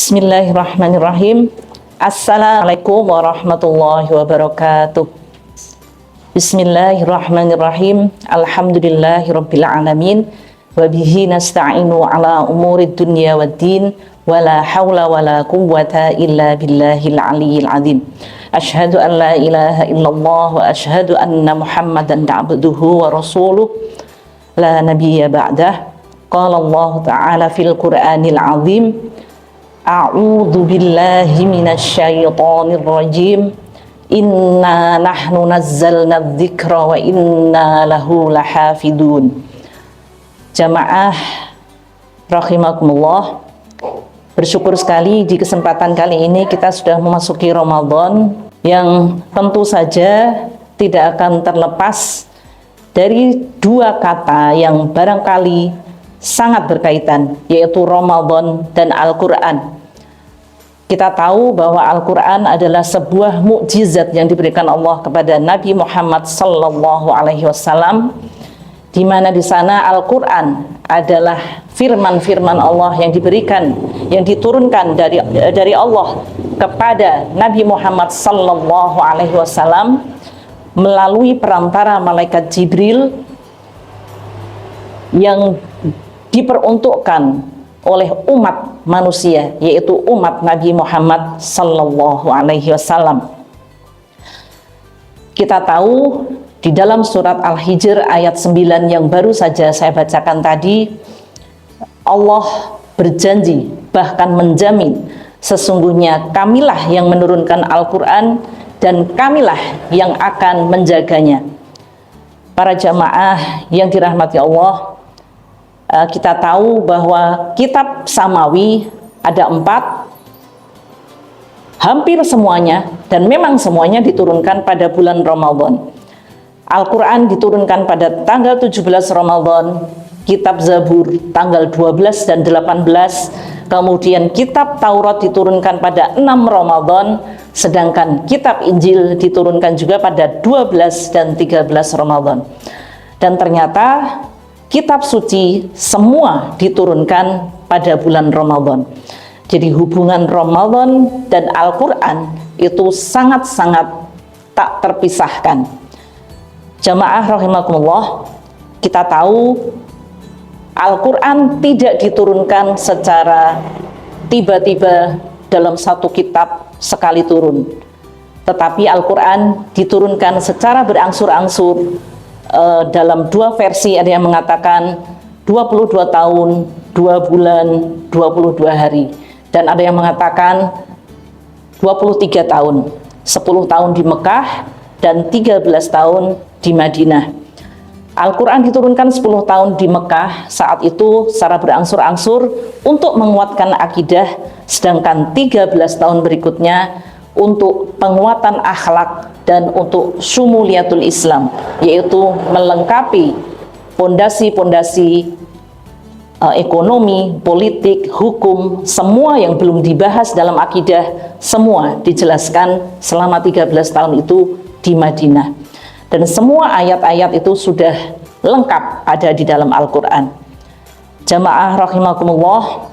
Bismillahirrahmanirrahim. Assalamualaikum warahmatullahi wabarakatuh. Bismillahirrahmanirrahim. Alhamdulillahirabbil alamin. Wa bihi nasta'inu ala umurid dunya waddin. Wala haula wala quwwata illa billahil aliyyil azim. Asyhadu an la ilaha illallah wa asyhadu anna Muhammadan abduhu wa rasuluh la nabiyya ba'dah. Qala Allah ta'ala fil Qur'anil azim. A'udzu billahi minasy syaithanir rajim. Inna nahnu nazzalna dzikra wa inna lahu lahafidun. Jamaah rahimakumullah, bersyukur sekali di kesempatan kali ini kita sudah memasuki Ramadan yang tentu saja tidak akan terlepas dari dua kata yang barangkali sangat berkaitan, yaitu Ramadan dan Al-Quran. Kita tahu bahwa Al-Quran adalah sebuah mukjizat yang diberikan Allah kepada Nabi Muhammad sallallahu alaihi wasallam, di mana di sana Al-Quran adalah firman-firman Allah yang diberikan, yang diturunkan dari Allah kepada Nabi Muhammad sallallahu alaihi wasallam melalui perantara malaikat Jibril yang diperuntukkan oleh umat manusia, yaitu umat Nabi Muhammad sallallahu alaihi wasallam. Kita tahu di dalam surat Al-Hijr ayat 9 yang baru saja saya bacakan tadi, Allah berjanji, bahkan menjamin, sesungguhnya kamilah yang menurunkan Al-Quran dan kamilah yang akan menjaganya. Para jamaah yang dirahmati Allah, kita tahu bahwa kitab Samawi ada 4, hampir semuanya, dan memang semuanya diturunkan pada bulan Ramadan. Al-Quran diturunkan pada tanggal 17 Ramadan, kitab Zabur tanggal 12 dan 18, kemudian kitab Taurat diturunkan pada 6 Ramadan, sedangkan kitab Injil diturunkan juga pada 12 dan 13 Ramadan. Dan ternyata kitab suci semua diturunkan pada bulan Ramadan. Jadi hubungan Ramadan dan Al-Quran itu sangat-sangat tak terpisahkan. Jamaah rahimakumullah, kita tahu Al-Quran tidak diturunkan secara tiba-tiba dalam satu kitab sekali turun, tetapi Al-Quran diturunkan secara berangsur-angsur dalam 2 versi. Ada yang mengatakan 22 tahun, 2 bulan, 22 hari, dan ada yang mengatakan 23 tahun, 10 tahun di Mekah dan 13 tahun di Madinah. Al-Quran diturunkan 10 tahun di Mekah saat itu secara berangsur-angsur untuk menguatkan akidah, sedangkan 13 tahun berikutnya untuk penguatan akhlak dan untuk syumuliyatul Islam, yaitu melengkapi pondasi-pondasi ekonomi, politik, hukum, semua yang belum dibahas dalam akidah, semua dijelaskan selama 13 tahun itu di Madinah. Dan semua ayat-ayat itu sudah lengkap ada di dalam Al-Quran. Jamaah rahimakumullah,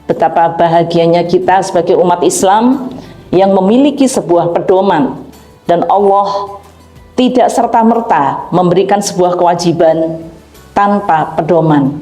betapa bahagianya kita sebagai umat Islam yang memiliki sebuah pedoman, dan Allah tidak serta-merta memberikan sebuah kewajiban tanpa pedoman.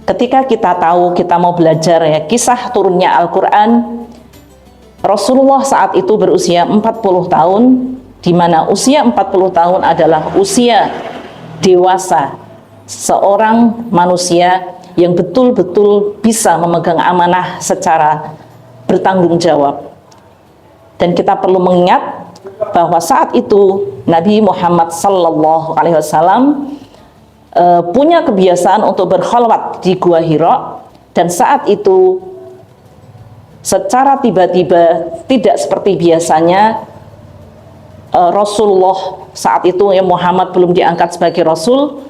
Ketika kita tahu kita mau belajar kisah turunnya Al-Quran, Rasulullah saat itu berusia 40 tahun, di mana usia 40 tahun adalah usia dewasa seorang manusia yang betul-betul bisa memegang amanah secara bertanggung jawab. Dan kita perlu mengingat bahwa saat itu Nabi Muhammad sallallahu alaihi wasallam punya kebiasaan untuk berkhalwat di Gua Hira, dan saat itu secara tiba-tiba, tidak seperti biasanya, Rasulullah saat itu Muhammad belum diangkat sebagai Rasul,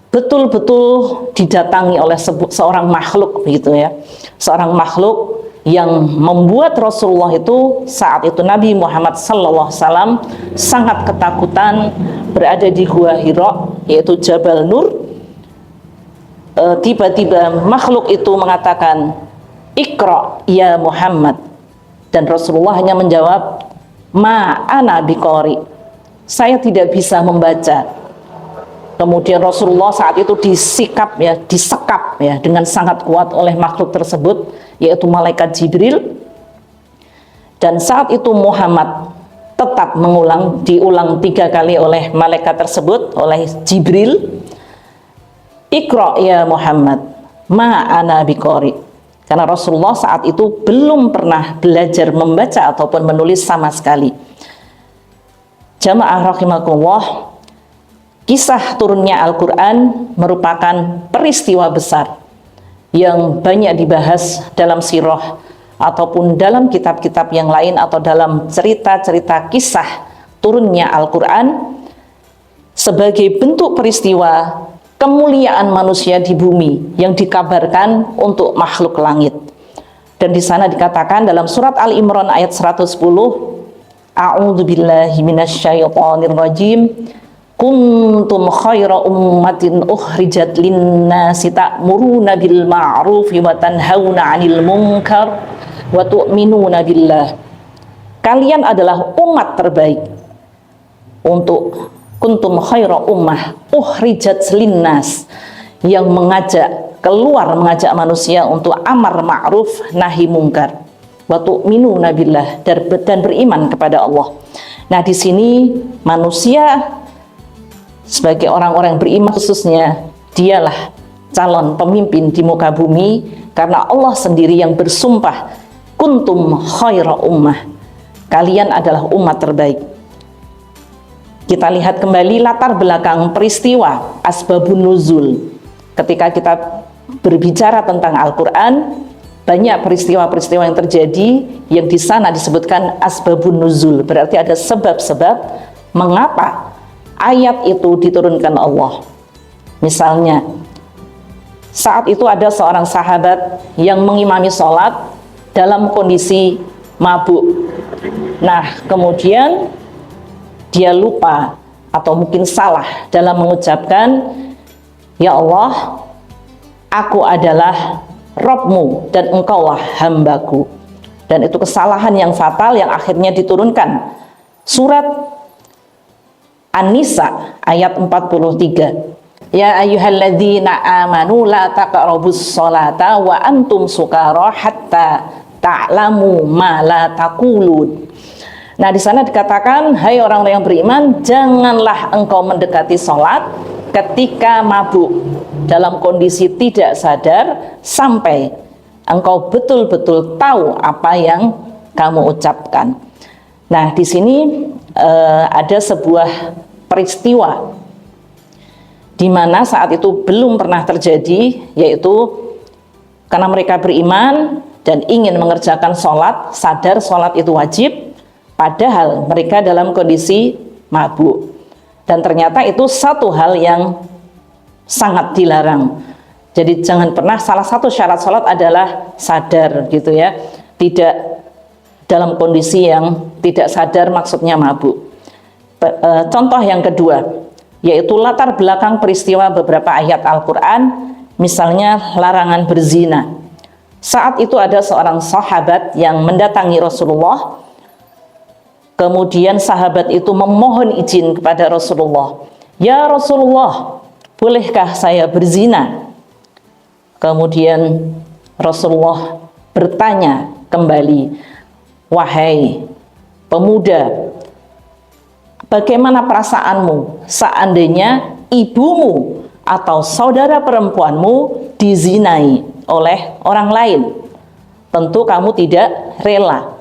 betul-betul didatangi oleh seorang makhluk, begitu ya, seorang makhluk yang membuat Rasulullah itu saat itu Nabi Muhammad SAW sangat ketakutan berada di Gua Hira, yaitu Jabal Nur. Tiba-tiba makhluk itu mengatakan, Iqra ya Muhammad. Dan Rasulullah hanya menjawab, ma ana biqari, saya tidak bisa membaca. Kemudian Rasulullah saat itu disekap ya dengan sangat kuat oleh makhluk tersebut, yaitu malaikat Jibril. Dan saat itu Muhammad tetap diulang 3 kali oleh malaikat tersebut, oleh Jibril, Iqra ya Muhammad, ma ana biqari. Karena Rasulullah saat itu belum pernah belajar membaca ataupun menulis sama sekali. Jamaah rahimakumullah, kisah turunnya Al-Quran merupakan peristiwa besar yang banyak dibahas dalam sirah ataupun dalam kitab-kitab yang lain, atau dalam cerita-cerita kisah turunnya Al-Quran sebagai bentuk peristiwa kemuliaan manusia di bumi yang dikabarkan untuk makhluk langit. Dan di sana dikatakan dalam surat Al-Imran ayat 110, A'udzubillahi minasyaitonir rajim, kuntum khaira ummatin ukhrijat linnasi ta'muruna bil ma'rufi wa tanhauna 'anil munkar wa tu'minuna billah. Kalian adalah umat terbaik untuk kuntum khaira ummah ukhrijat linnas, yang mengajak manusia untuk amar ma'ruf nahi mungkar, wa tu'minuna billah, dan beriman kepada Allah. Nah, di sini manusia sebagai orang-orang yang beriman khususnya, dialah calon pemimpin di muka bumi, karena Allah sendiri yang bersumpah, kuntum khaira ummah, kalian adalah umat terbaik. Kita lihat kembali latar belakang peristiwa asbabun nuzul. Ketika kita berbicara tentang Al-Quran, banyak peristiwa-peristiwa yang terjadi yang di sana disebutkan asbabun nuzul, berarti ada sebab-sebab mengapa ayat itu diturunkan Allah. Misalnya, saat itu ada seorang sahabat yang mengimami sholat dalam kondisi mabuk. Nah, kemudian dia lupa atau mungkin salah dalam mengucapkan, ya Allah, aku adalah Rabbmu dan engkaulah hambaku. Dan itu kesalahan yang fatal yang akhirnya diturunkan surat An-Nisa ayat 43. Ya ayyuhalladzina amanu la taqrabus sholata wa antum sukara hatta ta'lamu ma la taqulun. Nah, di sana dikatakan, hai orang-orang yang beriman, janganlah engkau mendekati sholat ketika mabuk, dalam kondisi tidak sadar, sampai engkau betul-betul tahu apa yang kamu ucapkan. Nah, di sini ada sebuah peristiwa di mana saat itu belum pernah terjadi, yaitu karena mereka beriman dan ingin mengerjakan sholat, sadar sholat itu wajib, padahal mereka dalam kondisi mabuk. Dan ternyata itu satu hal yang sangat dilarang. Jadi jangan pernah, salah satu syarat sholat adalah sadar gitu ya, tidak dalam kondisi yang tidak sadar, maksudnya mabuk. Contoh yang kedua, yaitu latar belakang peristiwa beberapa ayat Al-Quran, misalnya larangan berzina. Saat itu ada seorang sahabat yang mendatangi Rasulullah. Kemudian sahabat itu memohon izin kepada Rasulullah, ya Rasulullah, bolehkah saya berzina? Kemudian Rasulullah bertanya kembali, wahai pemuda, bagaimana perasaanmu seandainya ibumu atau saudara perempuanmu dizinai oleh orang lain? Tentu kamu tidak rela.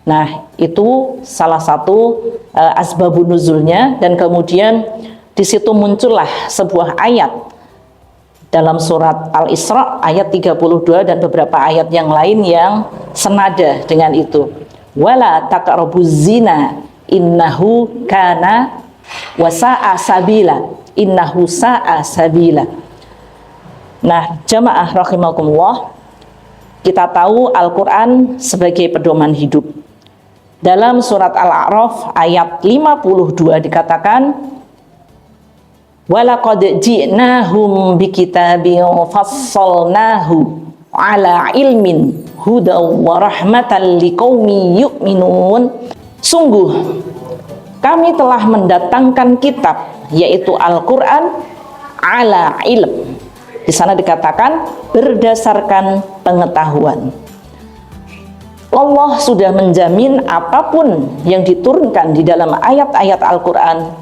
Nah, itu salah satu asbabun nuzulnya. Dan kemudian di situ muncullah sebuah ayat dalam surat Al-Isra ayat 32 dan beberapa ayat yang lain yang senada dengan itu. Wala taqrabuz zina innahu kana wasa'a sabila, innahu sa'a sabila. Nah, jamaah rahimakumullah, kita tahu Al-Quran sebagai pedoman hidup. Dalam surat Al-A'raf ayat 52 dikatakan, walaqad ji'nahum bikitabin fassalnahu ala ilmin huda wa rahmatan liqaumi yu'minun. Sungguh kami telah mendatangkan kitab, yaitu Al-Qur'an, ala ilm. Di sana dikatakan berdasarkan pengetahuan. Allah sudah menjamin apapun yang diturunkan di dalam ayat-ayat Al-Qur'an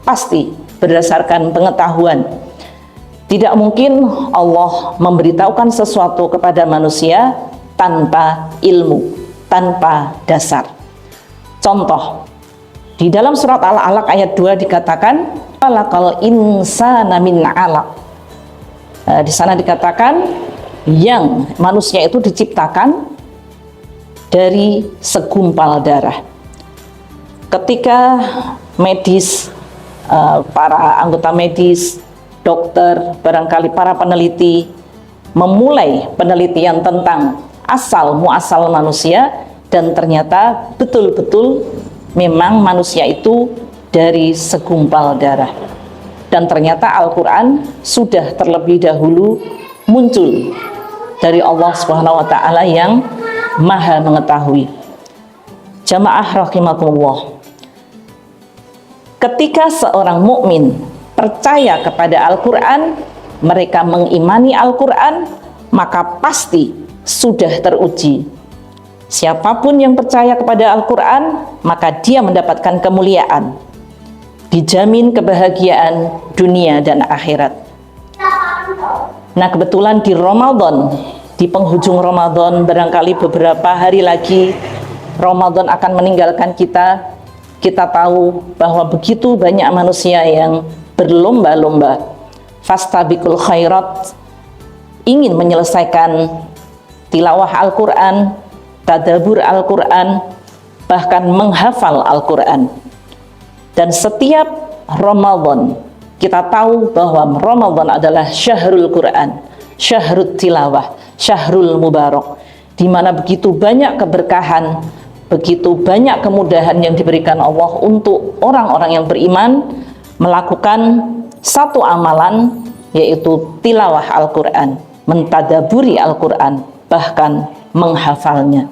pasti berdasarkan pengetahuan. Tidak mungkin Allah memberitahukan sesuatu kepada manusia tanpa ilmu, tanpa dasar. Contoh, di dalam surat Al-Alaq ayat 2 dikatakan khalaqal insana min 'alaq. Di sana dikatakan yang manusia itu diciptakan dari segumpal darah. Ketika medis, para anggota medis, dokter, barangkali para peneliti memulai penelitian tentang asal muasal manusia, dan ternyata betul-betul memang manusia itu dari segumpal darah. Dan ternyata Al-Quran sudah terlebih dahulu muncul dari Allah Subhanahu wa Ta'ala yang Maha mengetahui. Jamaah rahimakumullah, ketika seorang mukmin percaya kepada Al-Quran, mereka mengimani Al-Quran, maka pasti sudah teruji. Siapapun yang percaya kepada Al-Quran, maka dia mendapatkan kemuliaan, dijamin kebahagiaan dunia dan akhirat. Nah, kebetulan di Ramadan, di penghujung Ramadan, barangkali beberapa hari lagi Ramadan akan meninggalkan kita. Kita tahu bahwa begitu banyak manusia yang berlomba-lomba fastabiqul khairat, ingin menyelesaikan tilawah Al-Quran, tadabbur Al-Quran, bahkan menghafal Al-Quran. Dan setiap Ramadan kita tahu bahwa Ramadan adalah syahrul Quran, syahrul tilawah, syahrul mubarak, di mana begitu banyak keberkahan, begitu banyak kemudahan yang diberikan Allah untuk orang-orang yang beriman melakukan satu amalan, yaitu tilawah Al-Quran, mentadaburi Al-Quran, bahkan menghafalnya.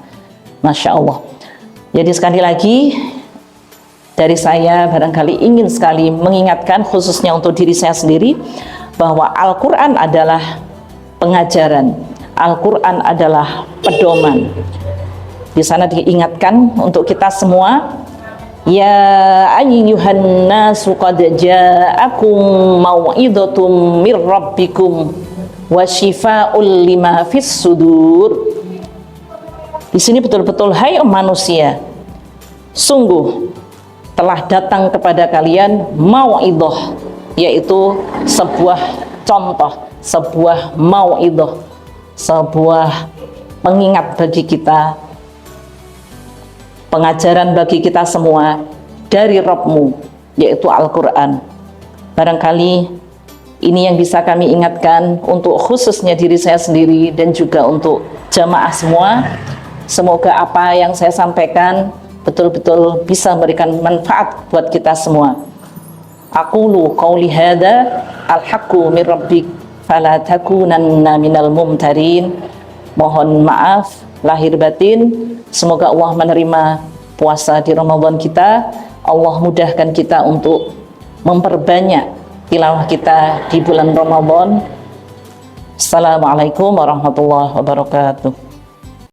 Masya Allah. Jadi sekali lagi dari saya barangkali ingin sekali mengingatkan, khususnya untuk diri saya sendiri, bahwa Al-Quran adalah pengajaran, Al-Quran adalah pedoman. Di sana diingatkan untuk kita semua, ya ayyuhan nasu qad ja'akum mau'izatum mir rabbikum wa syifaa'ul lima fis sudur. Di sini betul-betul, hai manusia, sungguh telah datang kepada kalian mau'izah, yaitu sebuah contoh, sebuah mau'izah, sebuah pengingat bagi kita, pengajaran bagi kita semua dari Rabbmu, yaitu Al-Quran. Barangkali ini yang bisa kami ingatkan untuk khususnya diri saya sendiri dan juga untuk jamaah semua. Semoga apa yang saya sampaikan betul-betul bisa memberikan manfaat buat kita semua. Aqulu qawli hadza al-haqqu min rabbik fala takunanna minal mumtarin. Mohon maaf lahir batin. Semoga Allah menerima puasa di Ramadan kita. Allah mudahkan kita untuk memperbanyak tilawah kita di bulan Ramadan. Assalamualaikum warahmatullahi wabarakatuh.